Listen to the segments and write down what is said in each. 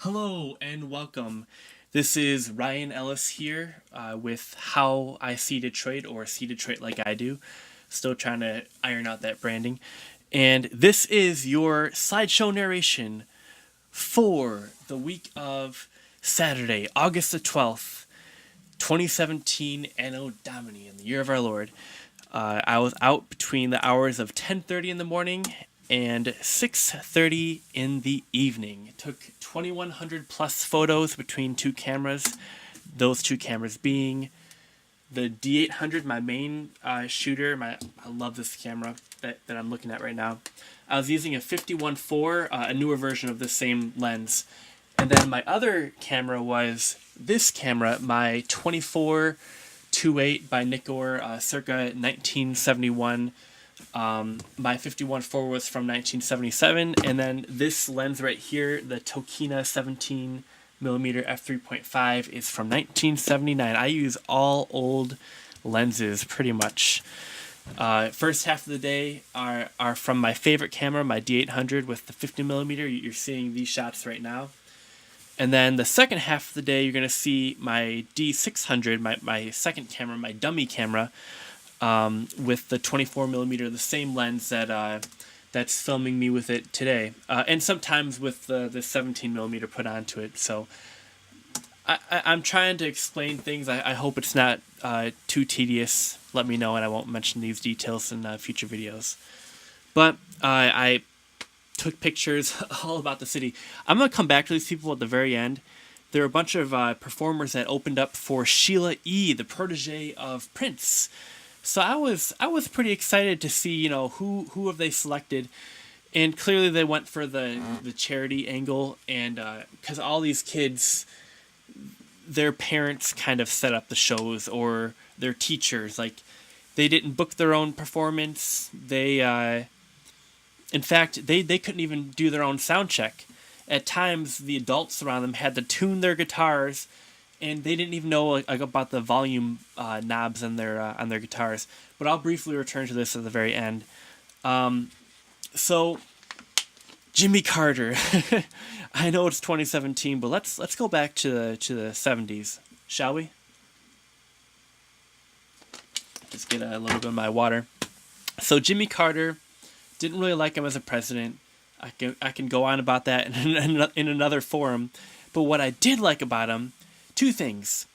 Hello and welcome. This is Ryan Ellis here with How I See Detroit, or See Detroit Like I Do. Still trying to iron out that branding. And this is your slideshow narration for the week of Saturday, August the 12th, 2017, Anno Domini, in the year of our Lord. I was out between the hours of 10:30 in the morning and 6:30 in the evening. It took 2,100 plus photos between two cameras. Those two cameras being the D800, my main shooter. I love this camera that I'm looking at right now. I was using a 51.4, a newer version of the same lens. And then my other camera was this camera, my 24-28 by Nikkor, circa 1971. My 51.4 was from 1977, and then this lens right here, the Tokina 17mm f3.5, is from 1979. I use all old lenses pretty much. First half of the day are from my favorite camera, my D800 with the 50mm. You're seeing these shots right now. And then the second half of the day, you're going to see my D600, my second camera, my dummy camera, with the 24mm, the same lens that's filming me with it today, and sometimes with the 17mm put onto it. So I'm trying to explain things. I hope it's not too tedious. Let me know, and I won't mention these details in future videos. But I took pictures all about the city. I'm going to come back to these people at the very end. There are a bunch of performers that opened up for Sheila E, the protege of Prince. So I was pretty excited to see, who have they selected, and clearly they went for the charity angle, and because all these kids, their parents kind of set up the shows, or their teachers, like they didn't book their own performance. They in fact they couldn't even do their own sound check. At times the adults around them had to tune their guitars, and they didn't even know about the volume knobs on their guitars. But I'll briefly return to this at the very end. So Jimmy Carter, I know it's 2017, but let's go back to the 70s, shall we? Just get a little bit of my water. So Jimmy Carter, didn't really like him as a president. I can go on about that in another forum. But what I did like about him, two things.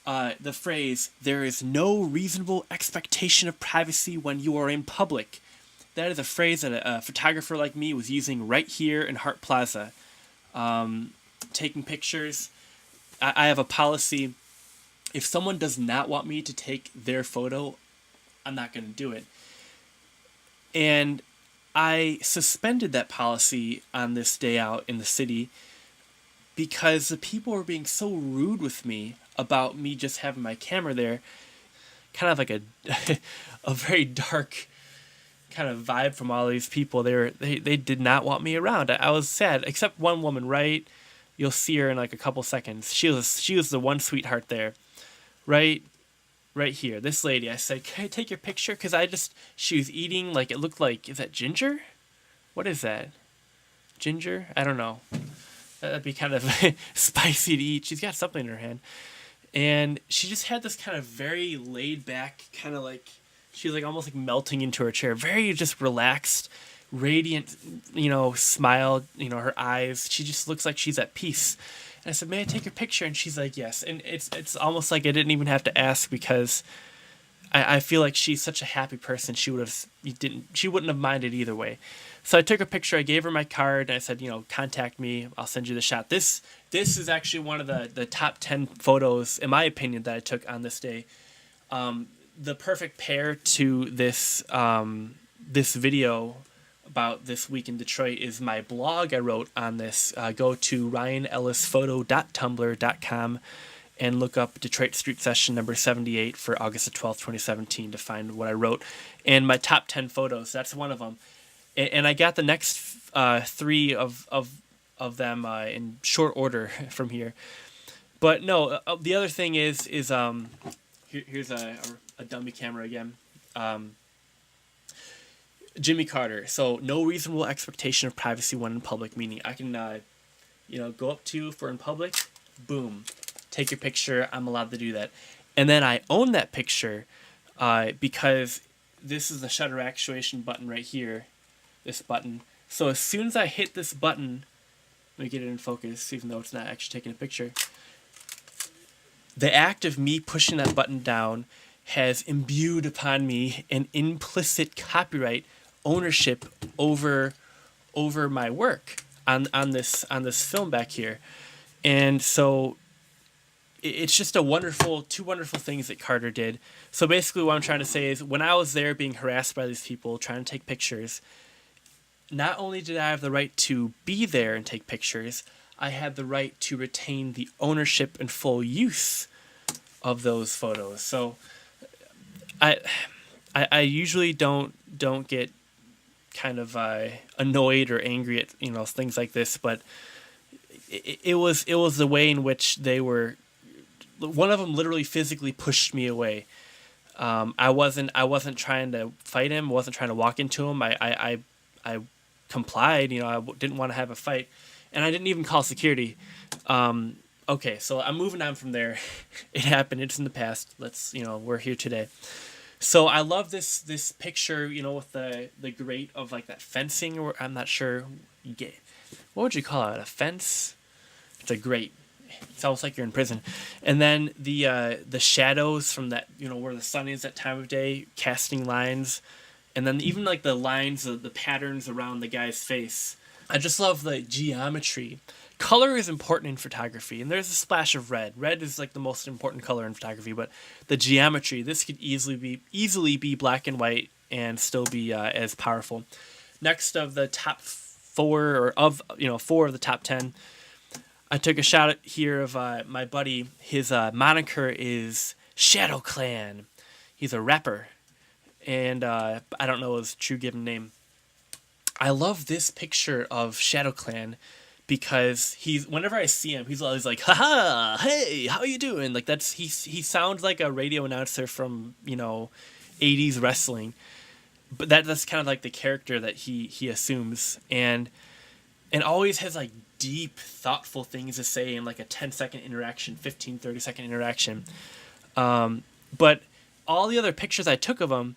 The phrase, "there is no reasonable expectation of privacy when you are in public." That is a phrase that a photographer like me was using right here in Hart Plaza. Taking pictures. I have a policy. If someone does not want me to take their photo, I'm not going to do it. And I suspended that policy on this day out in the city because the people were being so rude with me about me just having my camera there. Kind of like a very dark kind of vibe from all these people. They did not want me around. I was sad, except one woman, right? You'll see her in like a couple seconds. She was the one sweetheart there. Right here. This lady, I said, "Can I take your picture?" Because she was eating, like, it looked like, is that ginger? What is that? Ginger? I don't know. That'd be kind of spicy to eat. She's got something in her hand. And she just had this kind of very laid back, kind of like, she was like almost like melting into her chair. Very just relaxed, radiant, smile, her eyes. She just looks like she's at peace. And I said, "May I take your picture?" And she's like, "Yes." And it's almost like I didn't even have to ask, because I feel like she's such a happy person. She wouldn't have minded either way. So I took a picture. I gave her my card, and I said, "Contact me. I'll send you the shot." This is actually one of the top 10 photos, in my opinion, that I took on this day. The perfect pair to this video about this week in Detroit is my blog I wrote on this. Go to ryanellisphoto.tumblr.com and look up Detroit Street Session number 78 for August the 12th, 2017 to find what I wrote. And my top 10 photos, that's one of them. And I got the next three of them in short order from here. But no, the other thing is here's a dummy camera again. Jimmy Carter. So no reasonable expectation of privacy when in public, meaning I can go up to if we're in public, boom, take your picture. I'm allowed to do that. And then I own that picture because this is the shutter actuation button right here, this button. So as soon as I hit this button, let me get it in focus, even though it's not actually taking a picture. The act of me pushing that button down has imbued upon me an implicit copyright ownership over my work on this film back here. And so it's just two wonderful things that Carter did. So basically what I'm trying to say is, when I was there being harassed by these people trying to take pictures, not only did I have the right to be there and take pictures, I had the right to retain the ownership and full use of those photos. So I usually don't get kind of annoyed or angry at things like this, but it was the way in which they were. One of them literally physically pushed me away. I wasn't trying to fight him. I wasn't trying to walk into him. I complied. I didn't want to have a fight, and I didn't even call security. Okay, so I'm moving on from there. It happened. It's in the past. We're here today. So I love this picture, with the grate of like that fencing, or I'm not sure. What would you call it? A fence? It's a grate. It's almost like you're in prison. And then the shadows from that, where the sun is that time of day, casting lines. And then even like the lines, the patterns around the guy's face. I just love the geometry. Color is important in photography, and there's a splash of red. Red is like the most important color in photography, but the geometry, this could easily be black and white and still be as powerful. Next of the top 4, or of 4 of the top 10, I took a shot here of my buddy. His moniker is Shadow Clan. He's a rapper, and I don't know his true given name. I love this picture of Shadow Clan because whenever I see him, he's always like, haha, hey, how you doing? Like he sounds like a radio announcer from 80s wrestling, but that's kind of like the character that he assumes, and always has like deep, thoughtful things to say in like a 10-second interaction, 30-second interaction. But all the other pictures I took of him,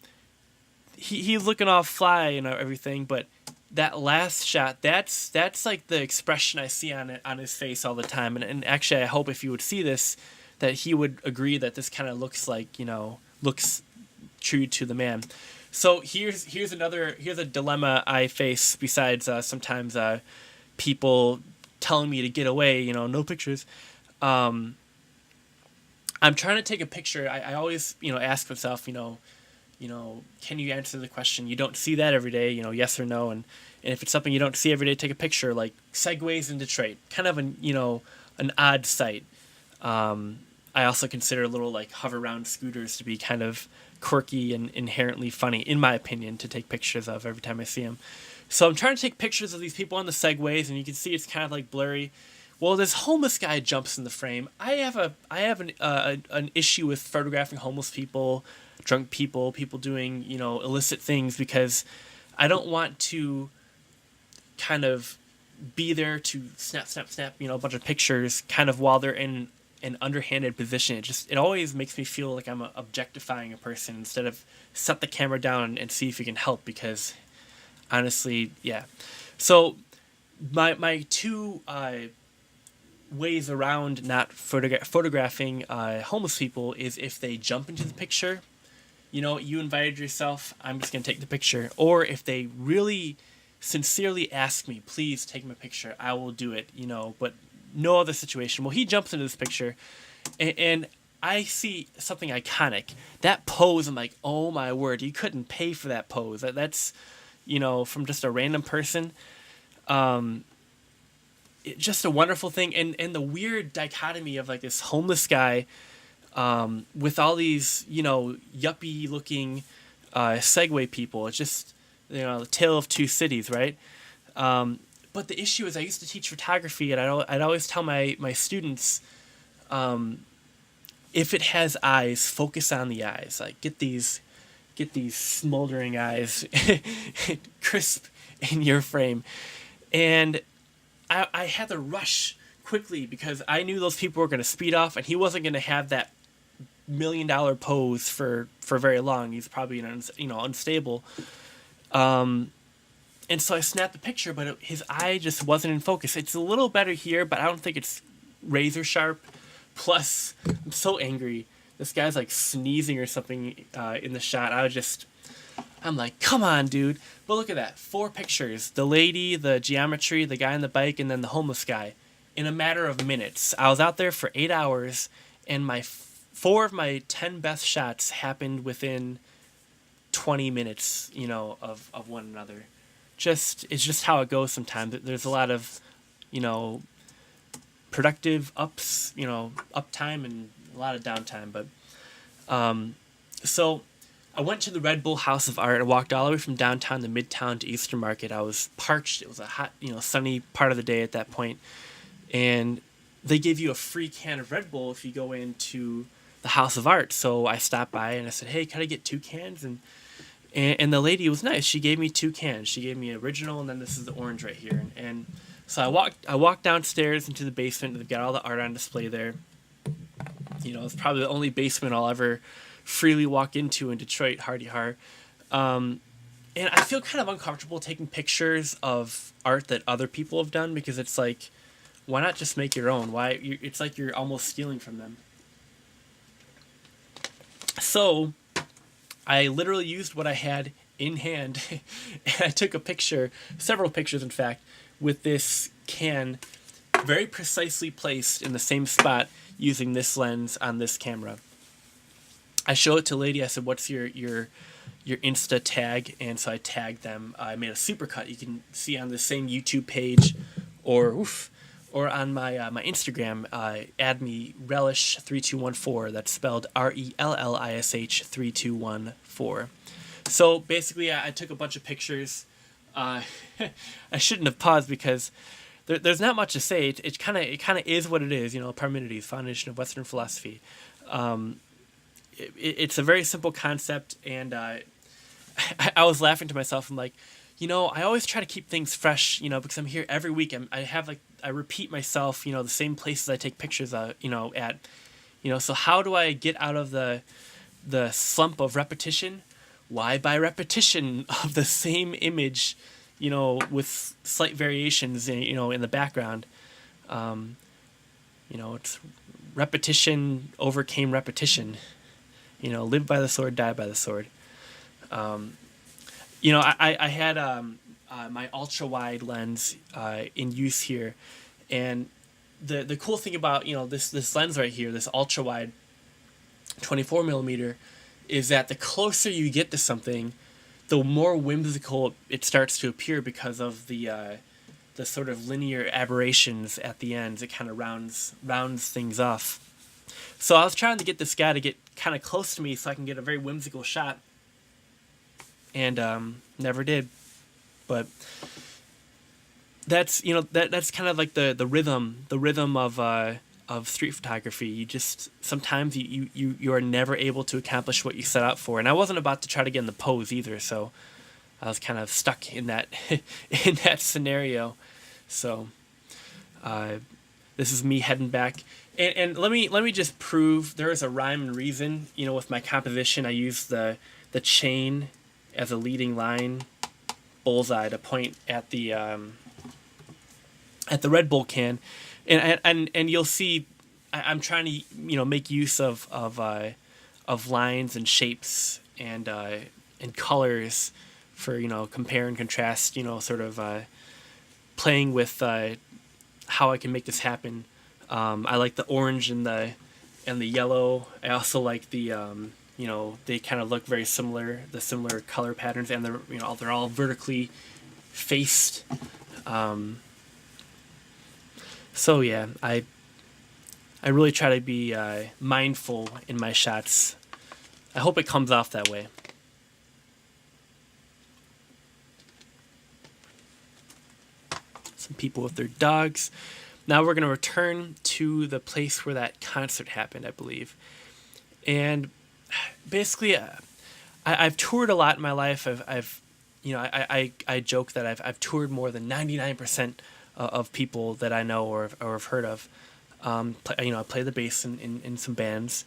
he's looking all fly and everything, but that last shot, that's like the expression I see on his face all the time. And actually, I hope if you would see this, that he would agree that this kind of looks true to the man. So here's a dilemma I face besides sometimes people telling me to get away, no pictures. I'm trying to take a picture. I always, ask myself, can you answer the question? You don't see that every day, yes or no. And if it's something you don't see every day, take a picture, like segways in Detroit, kind of an odd sight. I also consider little like hover round scooters to be kind of quirky and inherently funny, in my opinion, to take pictures of every time I see them. So I'm trying to take pictures of these people on the segways, and you can see it's kind of like blurry. Well, this homeless guy jumps in the frame. I have an issue with photographing homeless people, drunk people doing illicit things, because I don't want to kind of be there to snap a bunch of pictures kind of while they're in an underhanded position. It always makes me feel like I'm objectifying a person instead of set the camera down and see if you can help, because honestly, yeah. So my two ways around not photographing homeless people is if they jump into the picture, you invited yourself, I'm just going to take the picture. Or if they really sincerely ask me, please take my picture, I will do it, but no other situation. Well, he jumps into this picture, and I see something iconic. That pose, I'm like, oh my word, you couldn't pay for that pose. That's, from just a random person. Just a wonderful thing. And the weird dichotomy of like this homeless guy with all these, yuppie looking Segway people. It's just, the tale of two cities, right? But the issue is I used to teach photography, and I'd always tell my students, if it has eyes, focus on the eyes. Like get these smoldering eyes crisp in your frame. And I had to rush quickly because I knew those people were going to speed off, and he wasn't going to have that $1 million pose for very long. He's probably unstable. And so I snapped the picture, but his eye just wasn't in focus. It's a little better here, but I don't think it's razor sharp. Plus, I'm so angry. This guy's like sneezing or something in the shot. I'm like, come on, dude. But look at that. 4 pictures. The lady, the geometry, the guy on the bike, and then the homeless guy. In a matter of minutes. I was out there for 8 hours, and 4 of my 10 best shots happened within 20 minutes, of one another. It's just how it goes sometimes. There's a lot of, productive uptime and a lot of downtime. But, so I went to the Red Bull House of Art. I walked all the way from downtown to Midtown to Eastern Market. I was parched. It was a hot, sunny part of the day at that point. And they give you a free can of Red Bull if you go into the House of Art. So I stopped by and I said, hey, can I get 2 cans? And the lady was nice. She gave me 2 cans. She gave me an original, and then this is the orange right here. And so I walked downstairs into the basement. They've got all the art on display there. It's probably the only basement I'll ever freely walk into in Detroit, hardy har. And I feel kind of uncomfortable taking pictures of art that other people have done because it's like, why not just make your own? It's like you're almost stealing from them. So I literally used what I had in hand, and I took several pictures in fact, with this can very precisely placed in the same spot using this lens on this camera. I show it to a lady. I said, what's your Insta tag? And so I tagged them. I made a supercut. You can see on the same YouTube page or on my Instagram, add me Relish3214. That's spelled RELLISH 3214. So basically, I took a bunch of pictures. I shouldn't have paused because there's not much to say. It kind of is what it is. Parmenides, foundation of Western philosophy. It's a very simple concept, and I was laughing to myself. I'm like, I always try to keep things fresh, because I'm here every week. I repeat myself, the same places I take pictures at, so how do I get out of the slump of repetition? Why, by repetition of the same image, with slight variations, in the background. It's repetition overcame repetition. Live by the sword, die by the sword. I had my ultra wide lens in use here, and the cool thing about this lens right here, this ultra wide 24 millimeter, is that the closer you get to something, the more whimsical it starts to appear because of the sort of linear aberrations at the ends. It kind of rounds things off. So I was trying to get this guy to get kind of close to me so I can get a very whimsical shot, and never did. But that's that's kind of like the rhythm of street photography. You just sometimes you are never able to accomplish what you set out for. And I wasn't about to try to get in the pose either, so I was kind of stuck in that in that scenario. So this is me heading back. And let me just prove there is a rhyme and reason. With my composition, I use the chain as a leading line, bullseye to point at the Red Bull can, and you'll see I'm trying to make use of lines and shapes and colors for compare and contrast. Sort of playing with how I can make this happen. I like the orange and the yellow. I also like the they kind of look very similar, the similar color patterns, and they're all vertically faced. So yeah, I really try to be mindful in my shots. I hope it comes off that way. Some people with their dogs. Now we're going to return to the place where that concert happened, I believe. And basically, I've toured a lot in my life. I joke that I've toured more than 99% of people that I know or have heard of. I play the bass in some bands.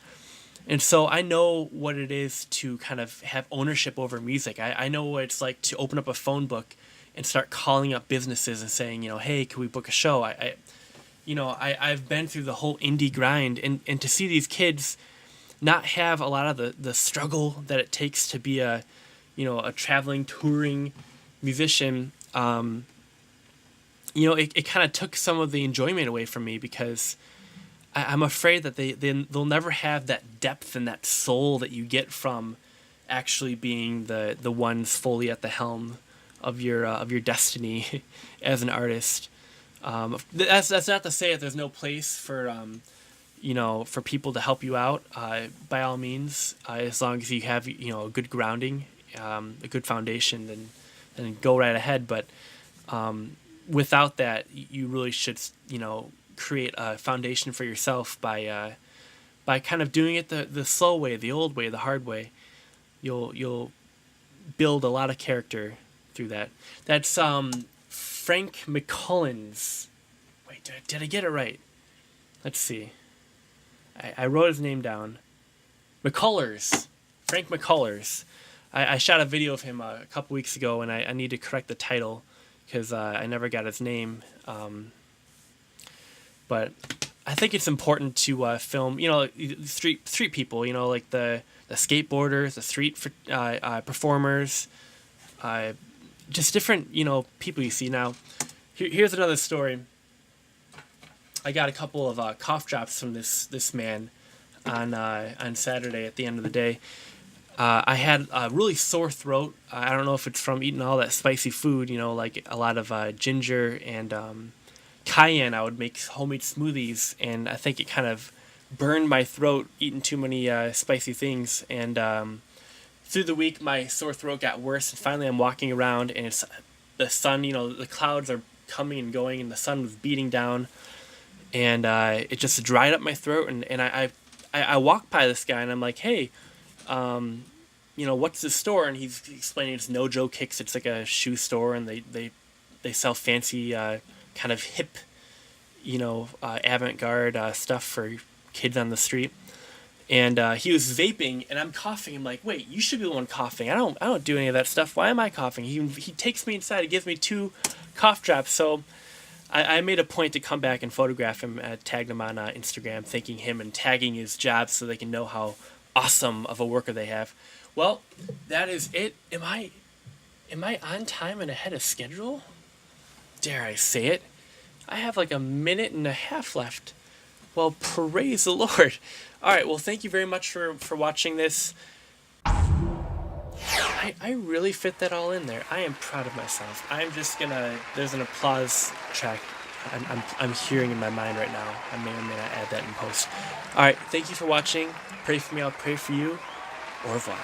And so I know what it is to kind of have ownership over music. I know what it's like to open up a phone book and start calling up businesses and saying, hey, can we book a show? I've been through the whole indie grind, and to see these kids not have a lot of the struggle that it takes to be a traveling, touring musician, it kind of took some of the enjoyment away from me, because I'm afraid that they'll never have that depth and that soul that you get from actually being the ones fully at the helm of your destiny as an artist. That's not to say that there's no place for for people to help you out. By all means, as long as you have a good grounding, a good foundation, then go right ahead. But without that, you really should create a foundation for yourself by kind of doing it the slow way, the old way, the hard way. You'll build a lot of character through that. That's Frank McCullens. Wait, did I get it right? Let's see. I wrote his name down. McCullers. Frank McCullers. I shot a video of him a couple weeks ago, and I need to correct the title because I never got his name. But I think it's important to film, street people, like the skateboarders, the street performers, just different, people you see. Now, here's another story. I got a couple of cough drops from this man on Saturday at the end of the day. I had a really sore throat. I don't know if it's from eating all that spicy food, like a lot of ginger and cayenne. I would make homemade smoothies, and I think it kind of burned my throat eating too many spicy things. And through the week, my sore throat got worse, and finally I'm walking around, and it's the sun, the clouds are coming and going, and the sun was beating down, and it just dried up my throat. And I walked by this guy, and I'm like, hey, what's the store? And he's explaining it's No Joe Kicks. It's like a shoe store, and they sell fancy kind of hip, avant-garde stuff for kids on the street. And he was vaping, and I'm coughing. I'm like, wait, you should be the one coughing. I don't do any of that stuff. Why am I coughing? He takes me inside. He gives me 2 cough drops. So I made a point to come back and photograph him, tagged him on Instagram, thanking him and tagging his job so they can know how awesome of a worker they have. Well, that is it. Am I on time and ahead of schedule? Dare I say it? I have like a minute and a half left. Well, praise the Lord. All right, well, thank you very much for watching this. I really fit that all in there. I am proud of myself. I'm just gonna, there's an applause track I'm hearing in my mind right now. I may or may not add that in post. All right, thank you for watching. Pray for me, I'll pray for you. Au revoir.